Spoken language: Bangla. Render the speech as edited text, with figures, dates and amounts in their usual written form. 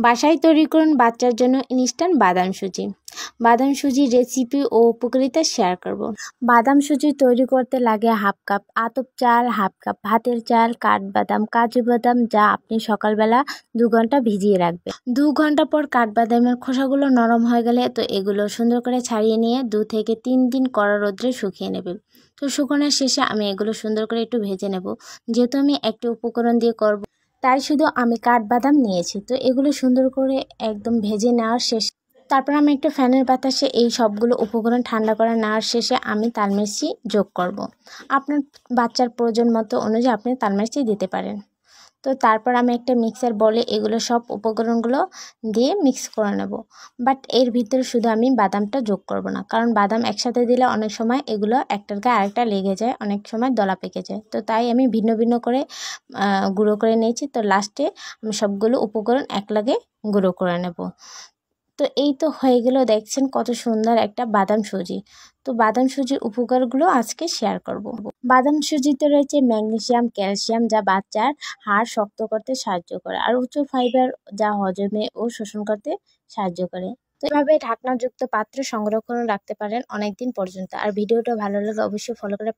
বাসায় তৈরি করুন বাচ্চার জন্য ইনস্ট্যান্ট বাদাম সুজি। বাদাম সুজির রেসিপি ও উপকারিতা শেয়ার করব। বাদাম সুজি তৈরি করতে লাগে হাফ কাপ আতপ চাল, হাফ কাপ ভাতের চাল, কাঠবাদাম, কাজু বাদাম যা আপনি সকালবেলা 2 ঘন্টা ভিজিয়ে রাখবেন। 2 ঘন্টা পর কাঠবাদামের খোসাগুলো নরম হয়ে গেলে তো এগুলো সুন্দর করে ছাড়িয়ে নিয়ে 2 থেকে 3 দিন কড়া রোদ্রে শুকিয়ে নেবেন। তো শুকানোর শেষে আমি এগুলো সুন্দর করে একটু ভেজে নেব। যেহেতু আমি একটি উপকরণ দিয়ে করব তাই শুধু আমি কাঠবাদাম নিয়েছি। তো এগুলো সুন্দর করে একদম ভেজে নেওয়ার শেষে তারপর আমি একটু ফ্যানের বাতাসে এই সবগুলো উপকরণ ঠান্ডা করে নেওয়ার শেষে আমি তালমির্চি যোগ করব। আপনার বাচ্চার প্রয়োজন মতো অনুযায়ী আপনি তালমির্চি দিতে পারেন। তো তারপর আমি একটা মিক্সার বলে এগুলো সব উপকরণগুলো দিয়ে মিক্স করে নেব। বাট এর ভিতরে শুধু আমি বাদামটা যোগ করব না, কারণ বাদাম একসাথে দিলে অনেক সময় এগুলো একটার গায়ে আরেকটা লেগে যায়, অনেক সময় দলা পেকে যায়। তো তাই আমি ভিন্ন ভিন্ন করে গুঁড়ো করে নিয়েছি। তো লাস্টে আমি সবগুলো উপকরণ একলাগে গুঁড়ো করে নেব। তো এই তো হয়ে গেল, দেখছেন কত সুন্দর একটা বাদাম সুজি। তো বাদাম সুজির উপকারগুলো আজকে শেয়ার করব। বাদাম সুজিতে রয়েছে ম্যাগনেসিয়াম, ক্যালসিয়াম যা বাচ্চার হাড় শক্ত করতে সাহায্য করে, আর উচ্চ ফাইবার যা হজমে ও শোষণ করতে সাহায্য করে। তো এভাবে ঢাকনাযুক্ত পাত্রে সংরক্ষণ রাখতে পারেন অনেক দিন পর্যন্ত। আর ভিডিওটা ভালো লাগলে অবশ্যই ফলো করে